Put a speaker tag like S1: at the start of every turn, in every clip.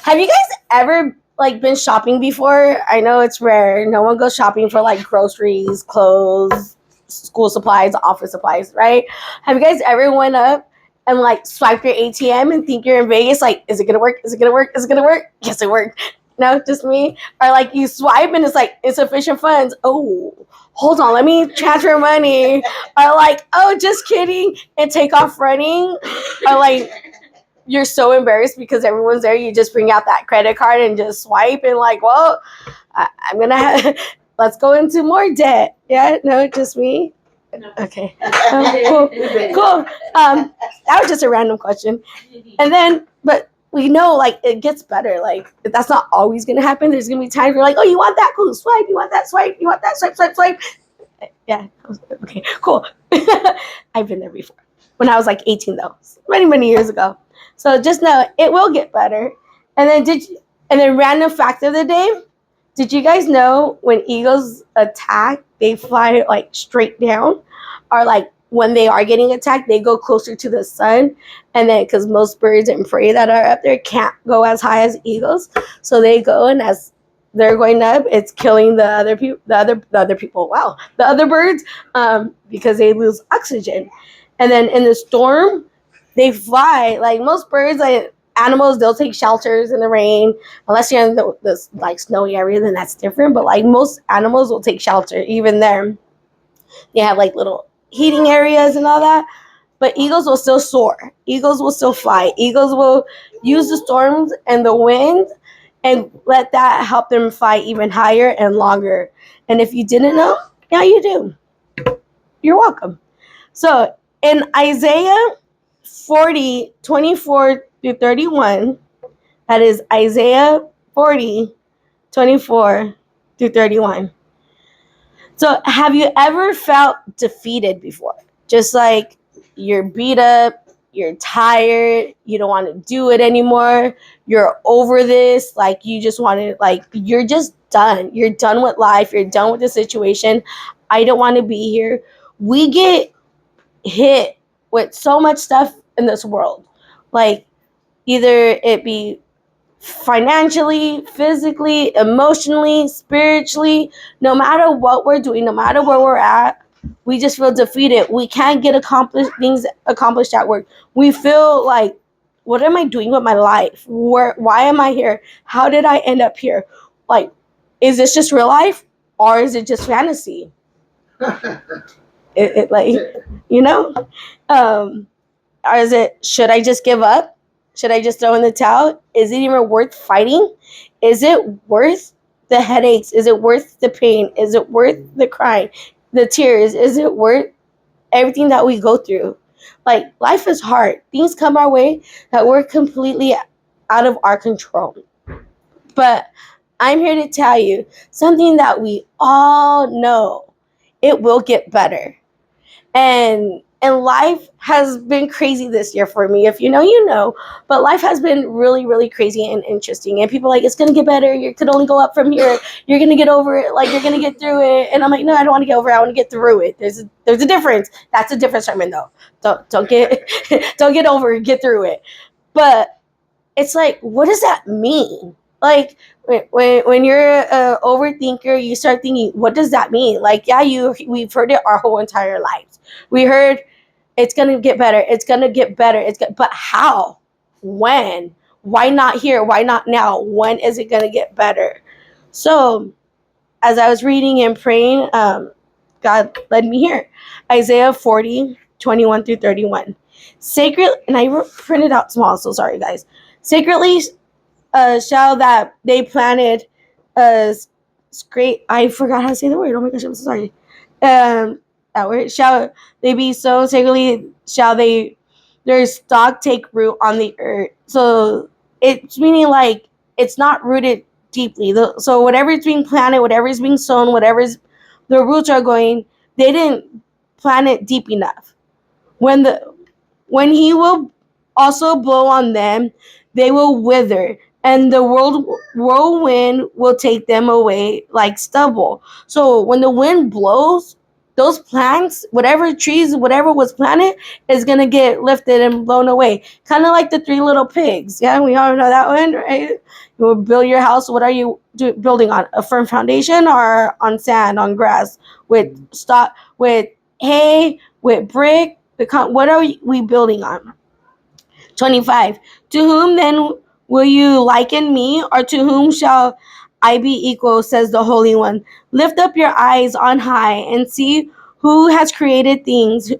S1: Have you guys ever like been shopping before? I know it's rare. No one goes shopping for like groceries, clothes, school supplies, office supplies, right? Have you guys ever went up and like swiped your ATM and think you're in Vegas? Like, is it gonna work? Is it gonna work? Is it gonna work? Yes, it worked. No, just me. Or like you swipe and it's like insufficient funds. Oh, hold on, let me transfer money. Or like, oh, just kidding, and take off running. Or like you're so embarrassed because everyone's there. You just bring out that credit card and just swipe and like, well, I'm gonna have. Let's go into more debt. Yeah, no, just me. Okay, cool, cool. That was just a random question, and then, but we know like it gets better. Like that's not always gonna happen. There's gonna be times where like, oh, you want that? Cool, swipe. You want that? Swipe. You want that? Swipe, swipe, swipe. Yeah. Okay. Cool. I've been there before. When I was like 18, though, many, many years ago. So just know it will get better. And then random fact of the day. Did you guys know when eagles attack, they fly like straight down, or like when they are getting attacked, they go closer to the sun, and then because most birds and prey that are up there can't go as high as eagles, so they go, and as they're going up, it's killing the other people, the other birds, because they lose oxygen. And then in the storm, they fly. Like most birds, like animals, they'll take shelters in the rain. Unless you're in the like snowy area, then that's different. But like most animals will take shelter. Even there, they have like little heating areas and all that. But eagles will still soar. Eagles will still fly. Eagles will use the storms and the wind and let that help them fly even higher and longer. And if you didn't know, now you do. You're welcome. So in Isaiah 40:24-31, that is Isaiah 40:24-31. So have you ever felt defeated before? Just like you're beat up, you're tired, you don't want to do it anymore, you're over this, like you just want to, like you're just done. You're done with life, you're done with the situation. I don't want to be here. We get hit with so much stuff in this world. Like either it be financially, physically, emotionally, spiritually, no matter what we're doing, no matter where we're at, we just feel defeated. We can't get things accomplished at work. We feel like, what am I doing with my life? Why am I here? How did I end up here? Like, is this just real life or is it just fantasy? It like, you know, or is it, should I just give up? Should I just throw in the towel? Is it even worth fighting? Is it worth the headaches? Is it worth the pain? Is it worth the crying, the tears? Is it worth everything that we go through? Like, life is hard. Things come our way that we're completely out of our control. But I'm here to tell you something that we all know. It will get better. And life has been crazy this year for me. If you know, you know. But life has been really, really crazy and interesting. And people are like, it's going to get better. You could only go up from here. You're going to get over it. Like, you're going to get through it. And I'm like, no, I don't want to get over it. I want to get through it. There's a difference. That's a different sermon, though. Don't get don't get over it. Get through it. But it's like, what does that mean? Like, when you're an overthinker, you start thinking, what does that mean? Like, yeah, we've heard it our whole entire lives. We heard it's going to get better. It's going to get better. But how? When? Why not here? Why not now? When is it going to get better? So as I was reading and praying, God led me here. Isaiah 40:21-31. Sacred, and I printed out small, so sorry, guys. Sacredly shall that they planted great. I forgot how to say the word. Oh my gosh, I'm so sorry. That word, shall they be so sacredly, shall their stock take root on the earth. So it's meaning like it's not rooted deeply. So whatever is being planted, whatever is being sown, the roots are going, they didn't plant it deep enough. When he will also blow on them, they will wither, and the whirlwind will take them away like stubble. So when the wind blows, those plants, whatever trees, whatever was planted, is gonna get lifted and blown away. Kind of like the three little pigs. Yeah, we all know that one, right? You will build your house. What are you building on? A firm foundation or on sand, on grass, with with hay, with brick? What are we building on? 25. To whom then will you liken me, or to whom shall I be equal, says the Holy One. Lift up your eyes on high and see who has created things,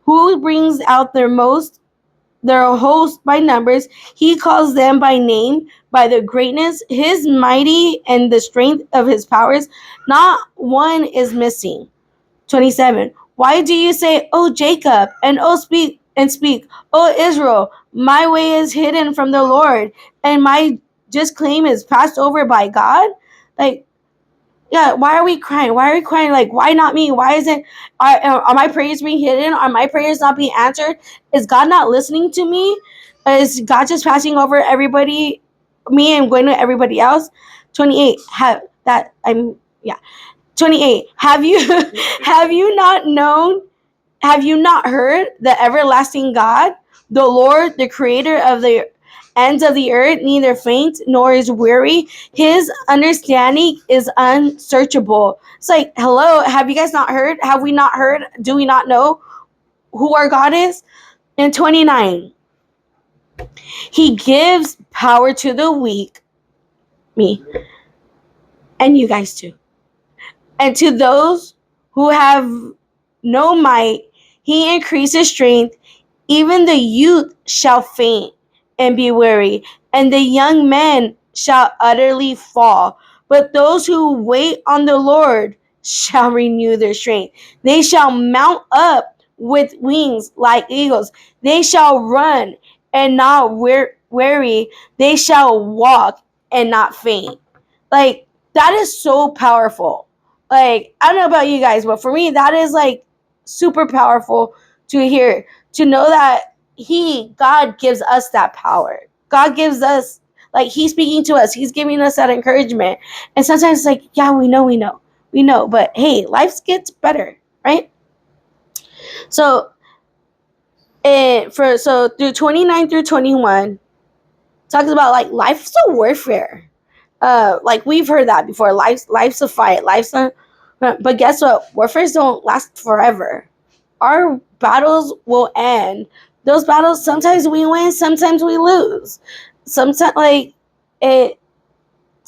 S1: who brings out their host by numbers. He calls them by name, by the greatness, his mighty, and the strength of his powers. Not one is missing. 27. Why do you say, O Jacob, and speak, O Israel, my way is hidden from the Lord, and my just claim is passed over by God? Like, yeah, why are we crying? Why are we crying? Like, why not me? Why isn't are my prayers being hidden? Are my prayers not being answered? Is God not listening to me? Is God just passing over everybody, me, and going to everybody else? 28. Have that I'm yeah. 28. Have you not known? Have you not heard the everlasting God, the Lord, the creator of the ends of the earth, neither faint nor is weary? His understanding is unsearchable. It's like, hello, have you guys not heard? Have we not heard? Do we not know who our God is? And 29. He gives power to the weak, me, and you guys too. And to those who have no might, he increases strength. Even the youth shall faint and be weary, and the young men shall utterly fall. But those who wait on the Lord shall renew their strength. They shall mount up with wings like eagles. They shall run and not weary. They shall walk and not faint. Like, that is so powerful. Like, I don't know about you guys, but for me, that is like super powerful to hear, to know that God gives us that power. God gives us, like, he's speaking to us. He's giving us that encouragement. And sometimes it's like, yeah, we know. But hey, life gets better, right? So, so through 29 through 21, talks about like life's a warfare. Like we've heard that before. Life's a fight. But guess what? Warfares don't last forever. Our battles will end. Those battles, sometimes we win, sometimes we lose. Sometimes, like, it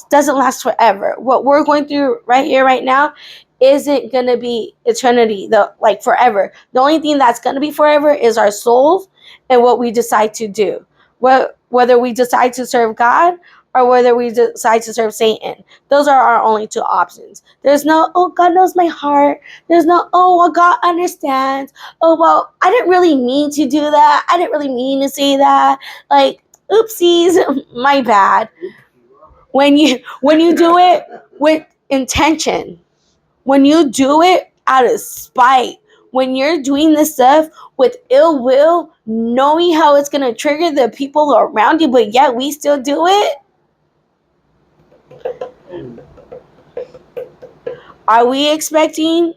S1: doesn't last forever. What we're going through right here, right now, isn't gonna be eternity, like forever. The only thing that's gonna be forever is our souls and what we decide to do. Whether we decide to serve God or whether we decide to serve Satan. Those are our only two options. There's no, oh, God knows my heart. There's no, oh, well, God understands. Oh, well, I didn't really mean to do that. I didn't really mean to say that. Like, oopsies, my bad. When you do it with intention, when you do it out of spite, when you're doing this stuff with ill will, knowing how it's going to trigger the people around you, but yet we still do it, are we expecting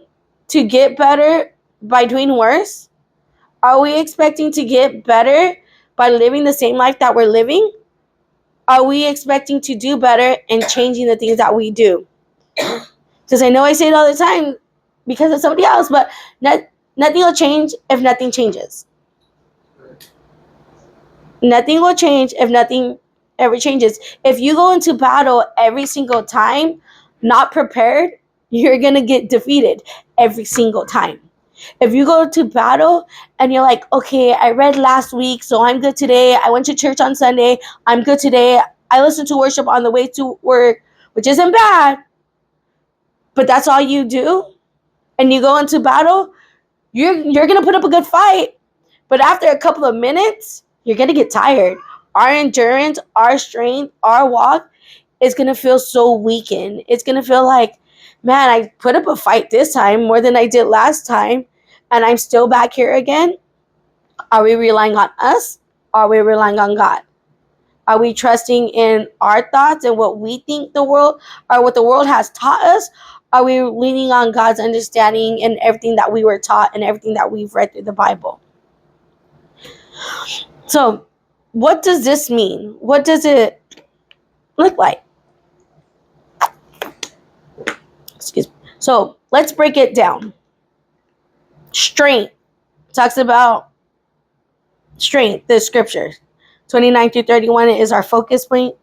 S1: to get better by doing worse? Are we expecting to get better by living the same life that we're living? Are we expecting to do better and changing the things that we do? Because I know I say it all the time because of somebody else, but nothing will change if nothing changes. Nothing will change if nothing ever changes. If you go into battle every single time not prepared, you're going to get defeated every single time. If you go to battle and you're like, okay, I read last week, so I'm good today. I went to church on Sunday. I'm good today. I listened to worship on the way to work, which isn't bad, but that's all you do. And you go into battle, you're going to put up a good fight. But after a couple of minutes, you're going to get tired. Our endurance, our strength, our walk is going to feel so weakened. It's going to feel like, man, I put up a fight this time more than I did last time, and I'm still back here again. Are we relying on us? Are we relying on God? Are we trusting in our thoughts and what we think the world, or what the world has taught us? Are we leaning on God's understanding and everything that we were taught and everything that we've read through the Bible? So, what does this mean? What does it look like? Excuse me. So, let's break it down. Strength talks about strength, the scriptures. 29 through 31 is our focus point.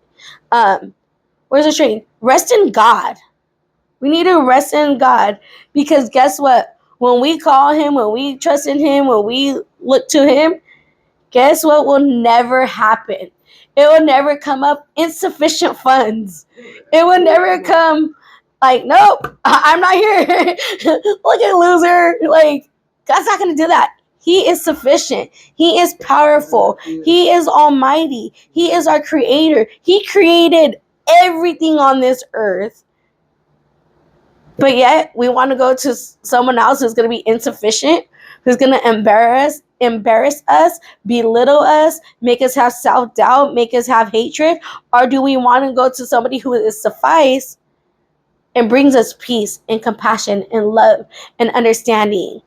S1: Where's the strength? Rest in God. We need to rest in God, because guess what? When we call him, when we trust in him, when we look to him, guess what will never happen? It will never come up insufficient funds. It will never come like, nope, I'm not here. Look at loser. Like, God's not going to do that. He is sufficient. He is powerful. He is almighty. He is our creator. He created everything on this earth. But yet we want to go to someone else who's going to be insufficient, who's going to embarrass us, belittle us, make us have self-doubt, make us have hatred? Or do we want to go to somebody who is suffice and brings us peace and compassion and love and understanding?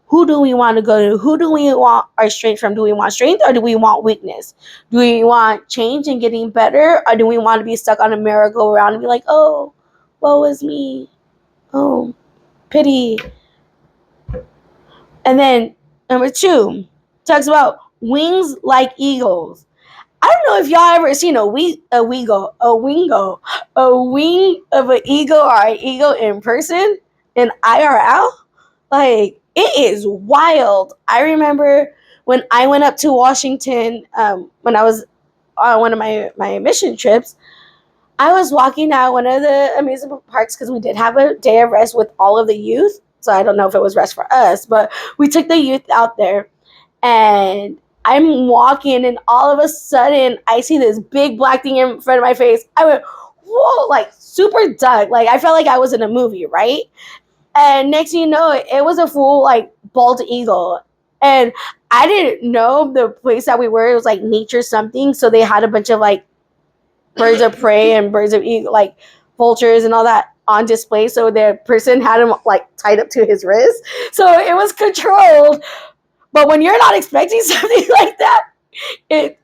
S1: Who do we want to go to? Who do we want our strength from? Do we want strength or do we want weakness? Do we want change and getting better, or do we want to be stuck on a merry-go-round and be like, oh, woe is me? Oh, pity. And then number 2 talks about wings like eagles. I don't know if y'all ever seen a wing of an eagle or an eagle in person, in IRL. Like, it is wild. I remember when I went up to Washington, when I was on one of my mission trips, I was walking out one of the amusement parks because we did have a day of rest with all of the youth. So I don't know if it was rest for us, but we took the youth out there, and I'm walking, and all of a sudden I see this big black thing in front of my face. I went, whoa, like super duck. Like, I felt like I was in a movie, right? And next thing you know, it was a full like bald eagle. And I didn't know the place that we were. It was like nature something. So they had a bunch of like birds of prey and birds of eagle, like vultures and all that on display. So the person had him like tied up to his wrist. So it was controlled. But when you're not expecting something like that,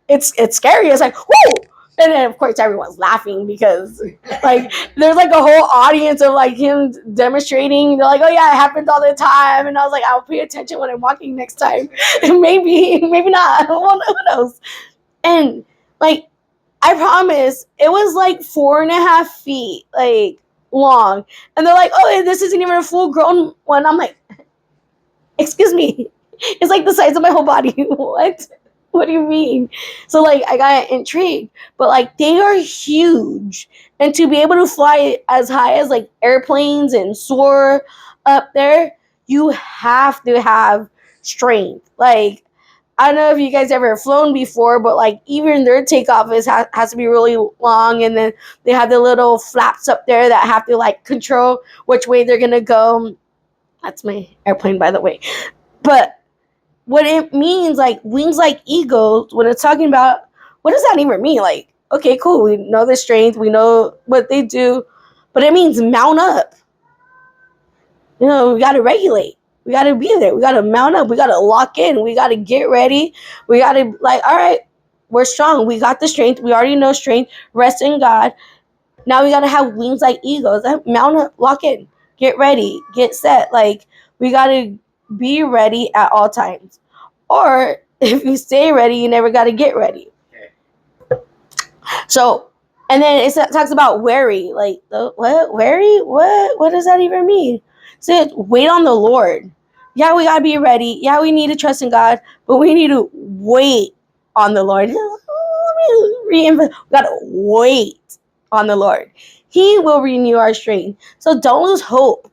S1: it's scary. It's like, whoo! And then of course everyone's laughing because like there's like a whole audience of like him demonstrating. They're like, oh yeah, it happens all the time. And I was like, I'll pay attention when I'm walking next time. maybe not. Who knows? And like, I promise, it was like 4.5 feet like long. And they're like, oh, this isn't even a full grown one. I'm like, excuse me. It's like the size of my whole body. What? What do you mean? So like, I got intrigued, but like, they are huge, and to be able to fly as high as like airplanes and soar up there, you have to have strength. Like, I don't know if you guys ever flown before, but like, even their takeoff has to be really long, and then they have the little flaps up there that have to like control which way they're gonna go. That's my airplane, by the way. But what it means, like wings like eagles, when it's talking about, what does that even mean? Like, okay, cool, we know the strength, we know what they do, but it means mount up. You know, we got to regulate. We got to be there. We got to mount up. We got to lock in. We got to get ready. We got to, like, all right, we're strong. We got the strength. We already know strength. Rest in God. Now we got to have wings like eagles. Mount up, lock in, get ready, get set. Like, we got to be ready at all times. Or if you stay ready, you never got to get ready. So, and then it talks about wary. Like, what? Wary? What does that even mean? So, wait on the Lord. Yeah, we got to be ready. Yeah, we need to trust in God, but we need to wait on the Lord. We got to wait on the Lord. He will renew our strength. So don't lose hope.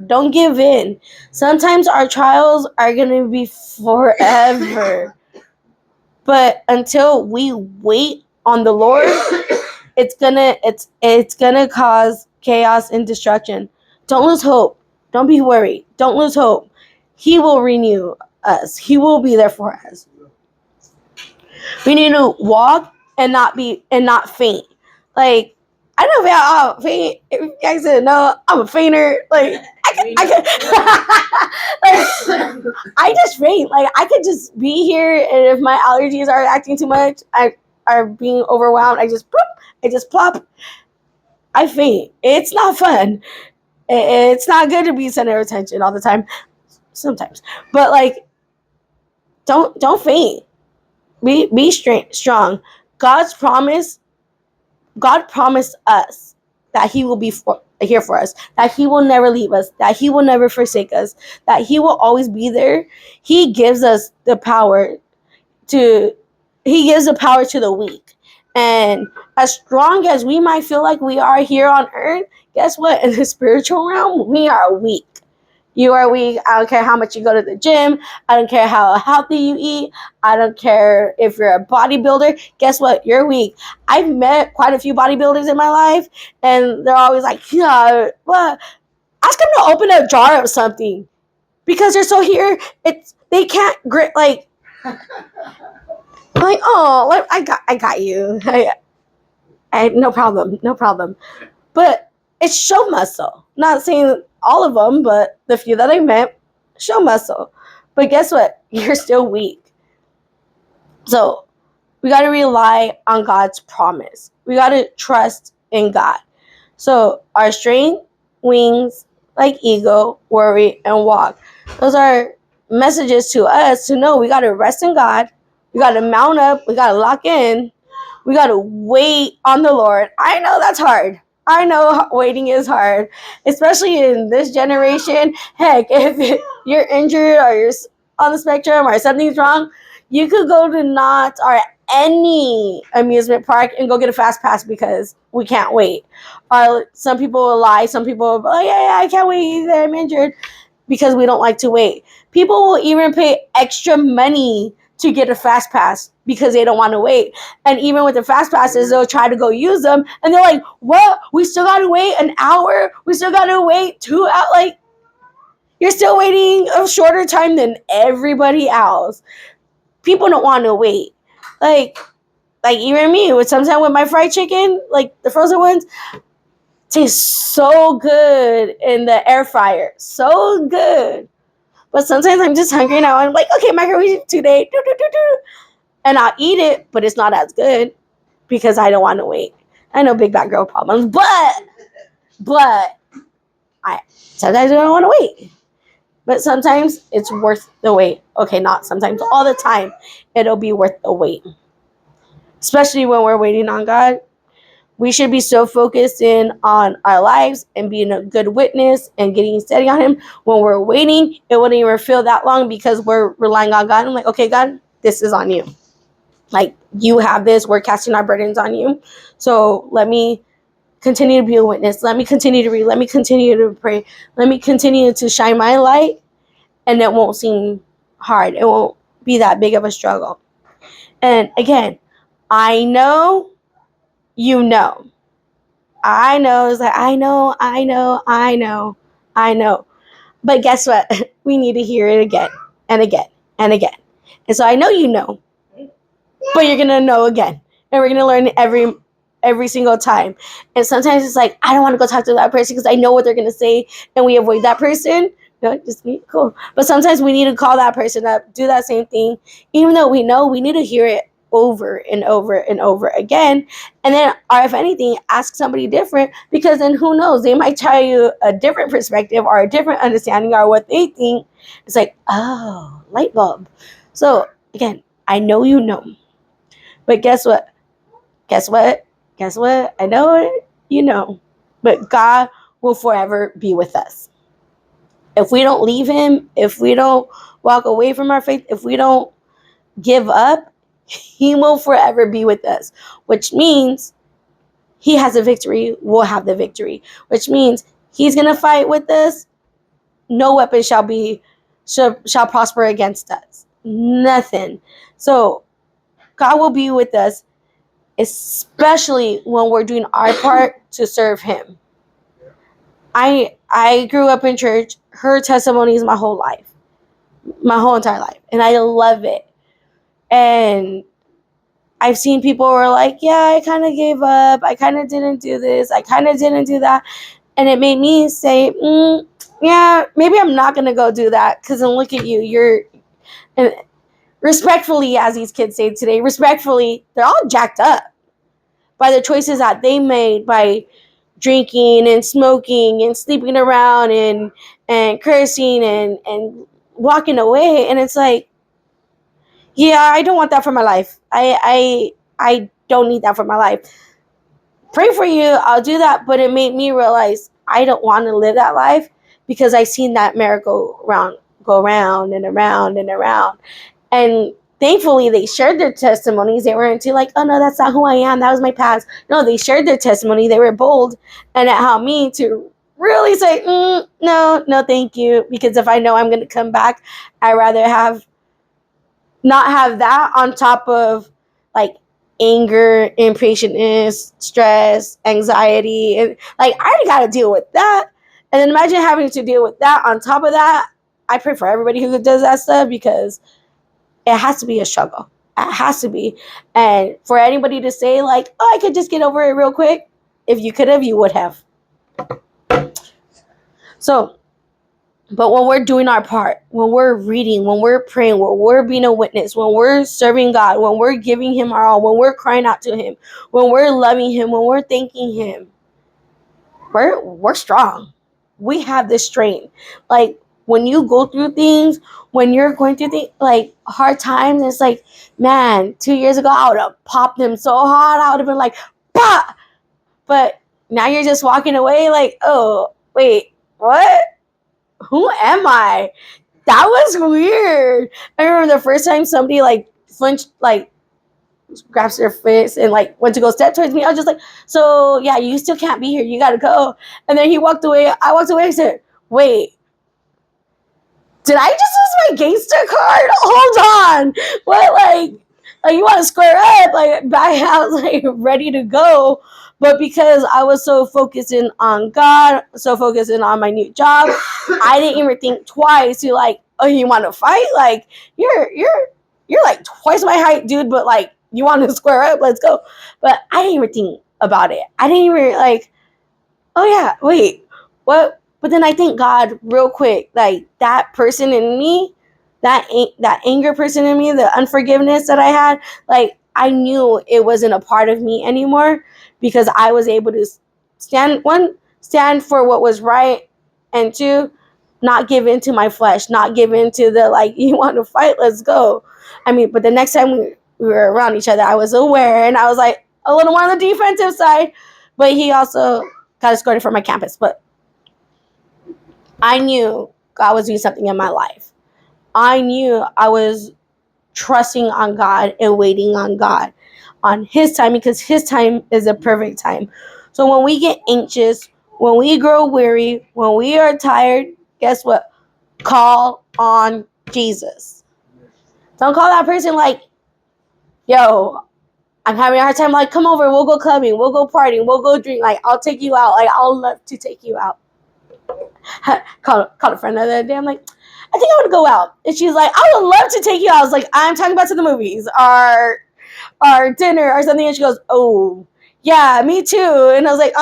S1: Don't give in. Sometimes our trials are going to be forever. But until we wait on the Lord, it's gonna cause chaos and destruction. Don't lose hope. Don't be worried. Don't lose hope. He will renew us. He will be there for us. We need to walk and not faint. Like, I know about faint. If you guys didn't know, I'm a fainter. Like I just faint. Like I could just be here, and if my allergies are acting too much, I are being overwhelmed. I just plop. I faint. It's not fun. It's not good to be center of attention all the time. Sometimes, but like, don't faint. Be strong. God's promise. God promised us that He will be here for us, that He will never leave us, that He will never forsake us, that He will always be there. He gives us the power to. He gives the power to the weak, and as strong as we might feel like we are here on earth, guess what? In the spiritual realm, we are weak. You are weak. I don't care how much you go to the gym. I don't care how healthy you eat. I don't care if you're a bodybuilder. Guess what? You're weak. I've met quite a few bodybuilders in my life, and they're always like, yeah, well, ask them to open a jar of something because they're so here. They can't grit like oh, like, I got you. I no problem. But it's show muscle. Not saying all of them, but the few that I met, show muscle. But guess what? You're still weak. So we got to rely on God's promise. We got to trust in God. So our strength, wings, like eagle, worry, and walk. Those are messages to us to know we got to rest in God. We got to mount up. We got to lock in. We got to wait on the Lord. I know that's hard. I know waiting is hard, especially in this generation. Heck, if you're injured or you're on the spectrum or something's wrong, you could go to Knott's or any amusement park and go get a fast pass because we can't wait. Or some people will lie. Some people will be like, yeah, I can't wait either. I'm injured because we don't like to wait. People will even pay extra money to get a fast pass because they don't want to wait. And even with the fast passes, they'll try to go use them. And they're like, what? We still got to wait an hour? We still got to wait 2 hours? Like, you're still waiting a shorter time than everybody else. People don't want to wait. Like even me, with sometimes with my fried chicken, like the frozen ones, tastes so good in the air fryer. So good. But sometimes I'm just hungry now. I'm like, okay, microwave today. And I'll eat it, but it's not as good because I don't want to wait. I know big bad girl problems, but I sometimes I don't want to wait. But sometimes it's worth the wait. Okay, not sometimes, all the time, it'll be worth the wait. Especially when we're waiting on God. We should be so focused in on our lives and being a good witness and getting steady on Him. When we're waiting, it wouldn't even feel that long because we're relying on God. I'm like, okay, God, this is on you. Like, you have this. We're casting our burdens on you. So let me continue to be a witness. Let me continue to read. Let me continue to pray. Let me continue to shine my light. And it won't seem hard. It won't be that big of a struggle. And again, I know, you know. I know. It's like, I know. But guess what? We need to hear it again and again and again. And so I know you know, but you're going to know again. And we're going to learn every single time. And sometimes it's like, I don't want to go talk to that person because I know what they're going to say. And we avoid that person. No, just be cool. But sometimes we need to call that person up, do that same thing. Even though we know, we need to hear it over and over and over again. And then, or if anything, ask somebody different, because then who knows, they might tell you a different perspective or a different understanding or what they think. It's like, oh, light bulb. So again, I know you know, but guess what? I know it, you know, but God will forever be with us. If we don't leave Him, if we don't walk away from our faith, if we don't give up, He will forever be with us, which means He has a victory. We'll have the victory, which means He's going to fight with us. No weapon shall prosper against us. Nothing. So God will be with us, especially when we're doing our part to serve Him. I grew up in church, heard testimonies my whole entire life, and I love it. And I've seen people who are like, yeah, I kind of gave up. I kind of didn't do this. I kind of didn't do that. And it made me say, yeah, maybe I'm not going to go do that. Because then look at you. You're, and respectfully, as these kids say today, respectfully, they're all jacked up by the choices that they made by drinking and smoking and sleeping around and cursing and walking away. And it's like, yeah, I don't want that for my life. I don't need that for my life. Pray for you, I'll do that. But it made me realize I don't want to live that life because I seen that merry-go-round go round and around and around. And thankfully they shared their testimonies. They weren't too like, oh no, that's not who I am, that was my past. No, they shared their testimony. They were bold, and it helped me to really say, no, thank you. Because if I know I'm going to come back, I'd rather not have that on top of like anger, impatientness, stress, anxiety, and like I already got to deal with that. And then imagine having to deal with that on top of that. I pray for everybody who does that stuff because it has to be a struggle. It has to be. And for anybody to say like, oh, I could just get over it real quick. If you could have, you would have. So, but when we're doing our part, when we're reading, when we're praying, when we're being a witness, when we're serving God, when we're giving him our all, when we're crying out to him, when we're loving him, when we're thanking him, we're strong. We have this strength. Like when you go through things, when you're going through things like hard times, it's like, man, 2 years ago I would have popped them so hard. I would have been like, bah! But now you're just walking away like, oh, wait, what? Who am I? That was weird. I remember the first time somebody like flinched, like grabs their fist and like went to go step towards me. I was just like, so yeah, you still can't be here. You gotta go. And then he walked away. I walked away and said, wait, did I just lose my gangster card? Hold on. What, like you want to square up? Like back out, like ready to go. But because I was so focusing on God, so focusing on my new job, I didn't even think twice to like, oh, you want to fight? Like you're like twice my height, dude. But like you want to square up? Let's go. But I didn't even think about it. I didn't even like, oh yeah, wait, what? But then I thank God real quick, like that person in me, that anger person in me, the unforgiveness that I had, like I knew it wasn't a part of me anymore because I was able to stand for what was right, and two, not give in to my flesh, not give in to the like, you want to fight, let's go. I mean, but the next time we were around each other, I was aware and I was like a little more on the defensive side, but he also got escorted from my campus. But I knew God was doing something in my life. I knew I was trusting on God and waiting on God on his time because his time is a perfect time. So when we get anxious, when we grow weary, when we are tired, guess what? Call on Jesus. Don't call that person like, yo, I'm having a hard time. Like, come over, we'll go clubbing, we'll go partying, we'll go drink. Like, I'll take you out. Like, I'll love to take you out. Called a friend the other day. I'm like, I think I want to go out. And she's like, I would love to take you out. I was like, I'm talking about to the movies or dinner or something. And she goes, oh, yeah, me too. And I was like,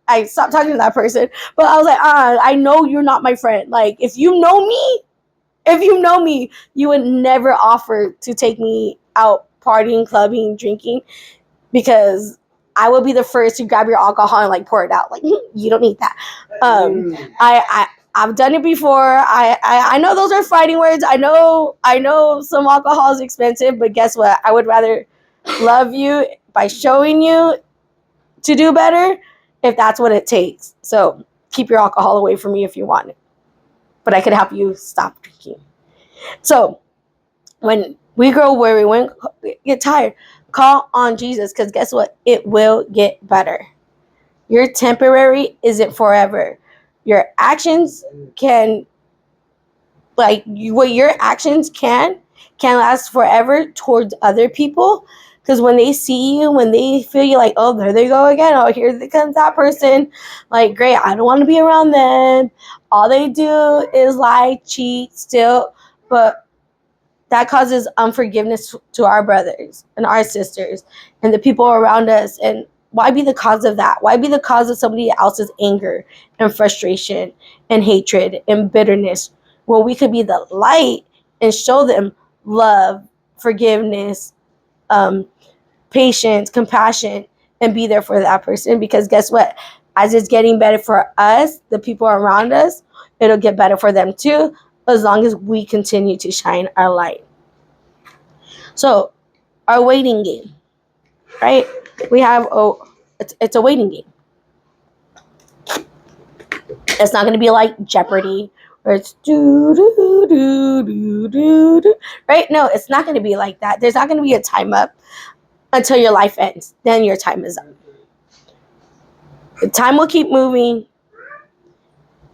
S1: I stopped talking to that person. But I was like, I know you're not my friend. Like, if you know me, you would never offer to take me out partying, clubbing, drinking, because I will be the first to grab your alcohol and like pour it out. Like, you don't need that. I've done it before. I know those are fighting words. I know some alcohol is expensive, but guess what? I would rather love you by showing you to do better if that's what it takes. So keep your alcohol away from me if you want it, but I could help you stop drinking. So when we grow weary, when we get tired, call on Jesus, because guess what? It will get better. Your temporary isn't forever. Your actions can, what your actions can last forever towards other people. Because when they see you, when they feel you, like, oh, there they go again. Oh, here comes that person. Like, great, I don't want to be around them. All they do is lie, cheat, steal. But that causes unforgiveness to our brothers and our sisters and the people around us. And why be the cause of that? Why be the cause of somebody else's anger and frustration and hatred and bitterness when we could be the light and show them love, forgiveness, patience, compassion, and be there for that person? Because guess what? As it's getting better for us, the people around us, it'll get better for them too, as long as we continue to shine our light. So, our waiting game, right? We have it's a waiting game. It's not going to be like Jeopardy where it's do do do do do do, right? No, it's not going to be like that. There's not going to be a time up until your life ends. Then your time is up. The time will keep moving,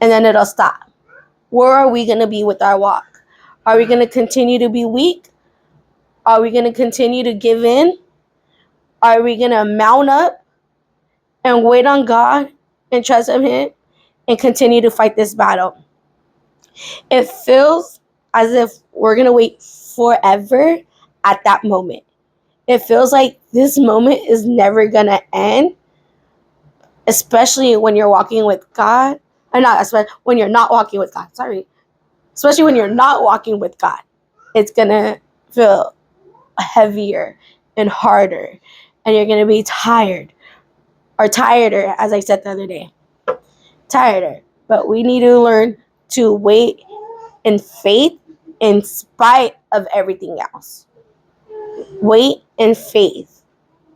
S1: and then it'll stop. Where are we going to be with our walk? Are we going to continue to be weak? Are we going to continue to give in? Are we going to mount up and wait on God and trust in Him and continue to fight this battle? It feels as if we're going to wait forever at that moment. It feels like this moment is never going to end, especially when you're walking with God. Or not, especially when you're not walking with God. Sorry. Especially when you're not walking with God. It's going to feel heavier and harder. And you're going to be tired. Or tireder, as I said the other day. Tireder. But we need to learn to wait in faith in spite of everything else. Wait in faith.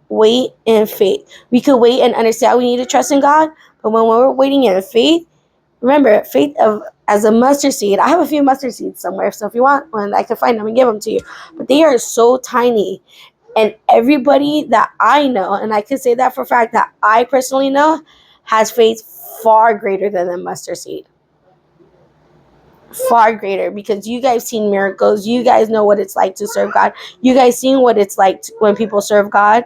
S1: Wait in faith. We could wait and understand we need to trust in God. But when we're waiting in faith, remember, faith as a mustard seed. I have a few mustard seeds somewhere, so if you want one, I can find them and give them to you. But they are so tiny. And everybody that I know, and I can say that for a fact that I personally know, has faith far greater than a mustard seed. Far greater, because you guys seen miracles. You guys know what it's like to serve God. You guys seen what it's like when people serve God.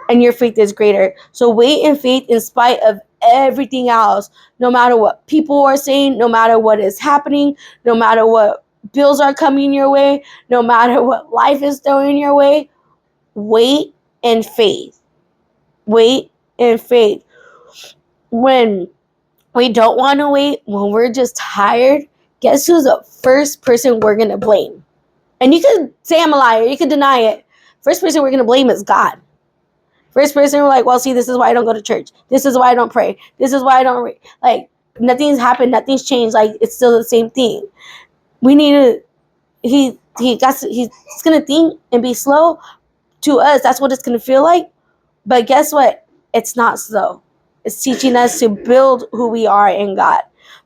S1: And your faith is greater. So wait in faith in spite of everything else. No matter what people are saying, no matter what is happening, no matter what bills are coming your way, no matter what life is throwing your way, wait in faith. Wait in faith. When we don't want to wait, when we're just tired, guess who's the first person we're going to blame? And you could say I'm a liar. You could deny it. First person we're going to blame is God. First person, we're like, well, see, this is why I don't go to church. This is why I don't pray. This is why I don't like. Nothing's happened. Nothing's changed. Like, it's still the same thing. We need to. He's gonna think and be slow to us. That's what it's gonna feel like. But guess what? It's not slow. It's teaching us to build who we are in God.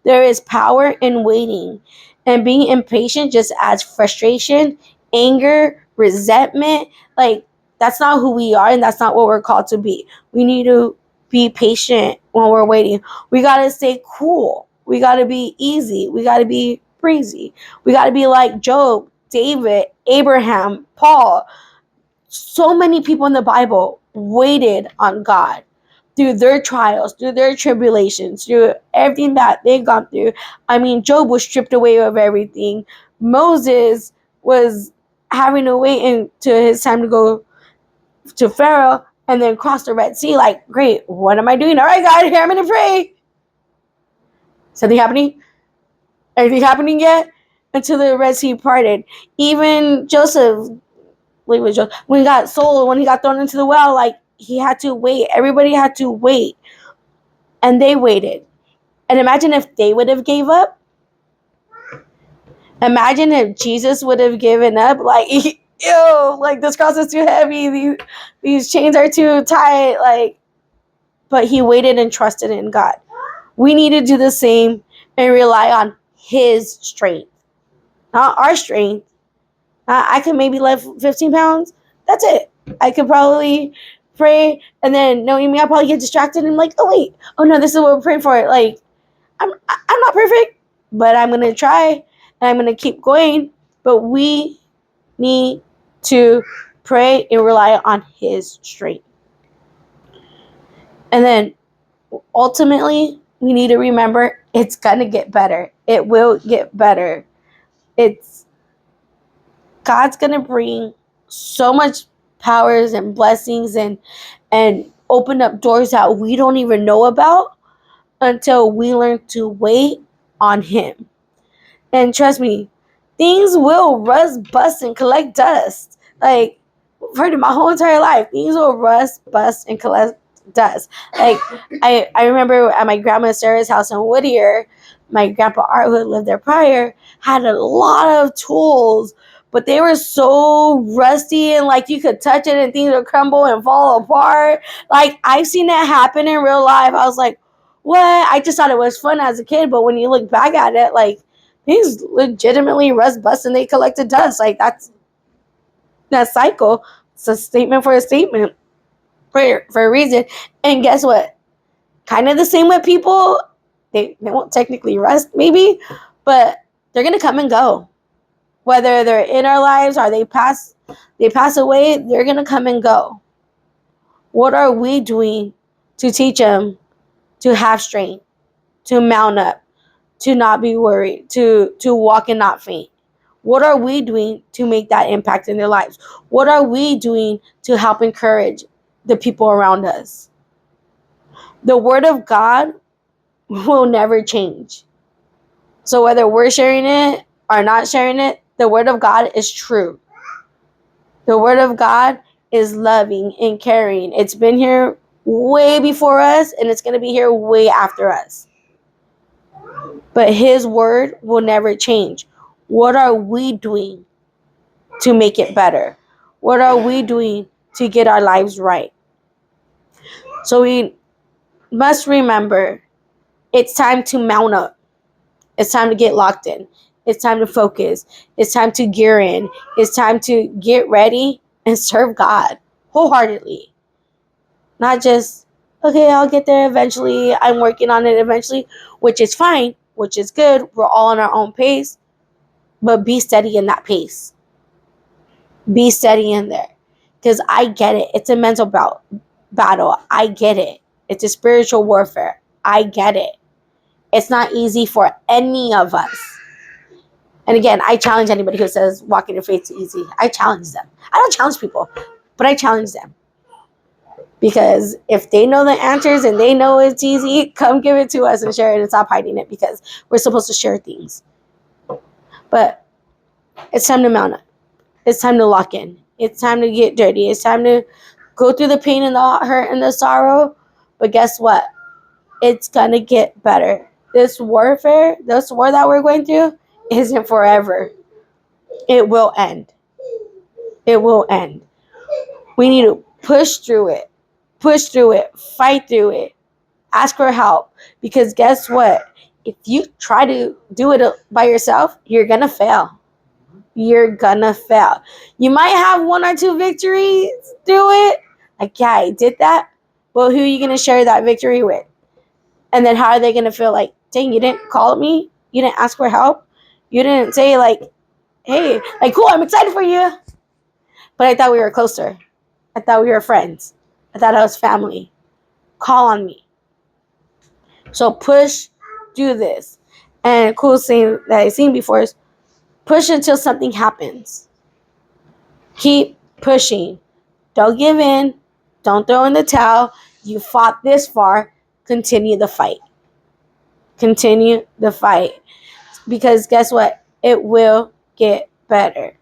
S1: There is power in waiting, and being impatient just adds frustration, anger, resentment. Like, that's not who we are, and that's not what we're called to be. We need to be patient when we're waiting. We got to stay cool. We got to be easy. We got to be breezy. We got to be like Job, David, Abraham, Paul. So many people in the Bible waited on God through their trials, through their tribulations, through everything that they gone through. I mean, Job was stripped away of everything. Moses was having to wait until his time to go to Pharaoh and then cross the Red Sea. Like, great, what am I doing? All right, God, here I'm going to pray. Something happening? Anything happening yet? Until the Red Sea parted. Even Joseph, when he got sold, when he got thrown into the well, like, he had to wait. Everybody had to wait. And they waited. And imagine if they would have gave up. Imagine if Jesus would have given up. Like, ew, like, this cross is too heavy. These chains are too tight. Like, but he waited and trusted in God. We need to do the same and rely on His strength, not our strength. I could maybe lift 15 pounds. That's it. I could probably pray, and then knowing me, I'll probably get distracted and like, oh wait, oh no, this is what we're praying for. Like, I'm not perfect, but I'm gonna try and I'm gonna keep going. But we need to pray and rely on His strength. And then ultimately, we need to remember it's gonna get better. It will get better. It's God's going to bring so much powers and blessings and open up doors that we don't even know about until we learn to wait on him. And trust me, things will rust, bust, and collect dust. Like, I've heard it my whole entire life. Things will rust, bust, and collect dust. Like, I remember at my grandma Sarah's house in Whittier, my grandpa Art, who lived there prior, had a lot of tools, but they were so rusty and like you could touch it and things would crumble and fall apart. Like, I've seen that happen in real life. I was like, what? I just thought it was fun as a kid, but when you look back at it, like, things legitimately rust, bust, and they collected dust. Like, that's that cycle. It's a statement for a statement for a reason. And guess what? Kind of the same with people. They won't technically rust, maybe, but they're gonna come and go. Whether they're in our lives or they pass away, they're gonna come and go. What are we doing to teach them to have strength, to mount up, to not be worried, to walk and not faint? What are we doing to make that impact in their lives? What are we doing to help encourage the people around us? The word of God will never change. So whether we're sharing it or not sharing it, the word of God is true. The word of God is loving and caring. It's been here way before us, and it's going to be here way after us. But his word will never change. What are we doing to make it better? What are we doing to get our lives right? So we must remember, it's time to mount up. It's time to get locked in. It's time to focus. It's time to gear in. It's time to get ready and serve God wholeheartedly. Not just, okay, I'll get there eventually. I'm working on it eventually, which is fine, which is good. We're all on our own pace. But be steady in that pace. Be steady in there. Because I get it. It's a mental battle. I get it. It's a spiritual warfare. I get it. It's not easy for any of us. And again, I challenge anybody who says walking in faith is easy. I challenge them. I don't challenge people, but I challenge them. Because if they know the answers and they know it's easy, come give it to us and share it and stop hiding it, because we're supposed to share things. But it's time to mount up. It's time to lock in. It's time to get dirty. It's time to go through the pain and the hurt and the sorrow. But guess what? It's going to get better. This warfare, this war that we're going through, isn't forever. It will end. It will end. We need to push through it. Push through it. Fight through it. Ask for help. Because guess what? If you try to do it by yourself, you're going to fail. You're going to fail. You might have one or two victories through it. Like, yeah, I did that. But who are you going to share that victory with? And then how are they going to feel like, dang, you didn't call me? You didn't ask for help? You didn't say, like, hey, like, cool, I'm excited for you. But I thought we were closer. I thought we were friends. I thought I was family. Call on me. So push, do this. And a cool thing that I've seen before is push until something happens. Keep pushing. Don't give in. Don't throw in the towel. You fought this far. Continue the fight. Continue the fight. Because guess what? It will get better.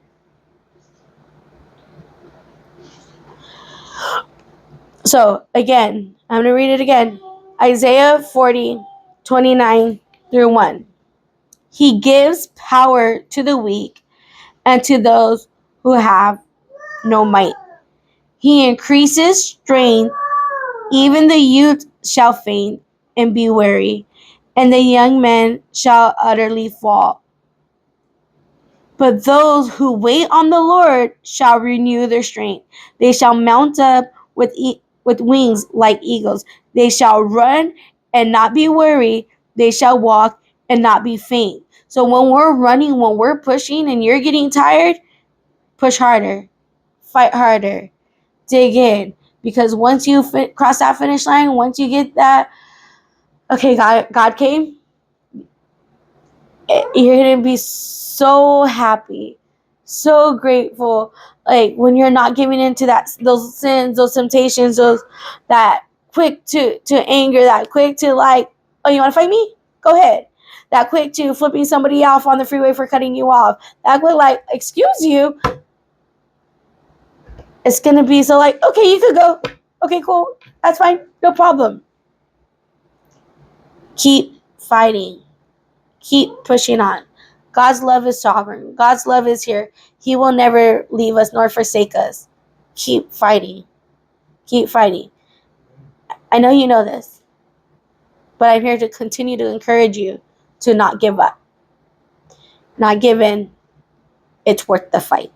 S1: So, again, I'm going to read it again. Isaiah 40:29-1. He gives power to the weak and to those who have no might. He increases strength. Even the youth shall faint and be weary, and the young men shall utterly fall. But those who wait on the Lord shall renew their strength. They shall mount up with wings like eagles. They shall run and not be weary. They shall walk and not be faint. So when we're running, when we're pushing and you're getting tired, push harder, fight harder, dig in. Because once you cross that finish line, once you get that, okay, God came, you're going to be so happy, so grateful. Like when you're not giving into those sins, those temptations, those that quick to anger, that quick to like, oh, you want to fight me? Go ahead. That quick to flipping somebody off on the freeway for cutting you off. That quick like, excuse you. It's gonna be so like, okay, you could go. Okay, cool. That's fine. No problem. Keep fighting. Keep pushing on. God's love is sovereign. God's love is here. He will never leave us nor forsake us. Keep fighting. Keep fighting. I know you know this, but I'm here to continue to encourage you to not give up. Not give in. It's worth the fight.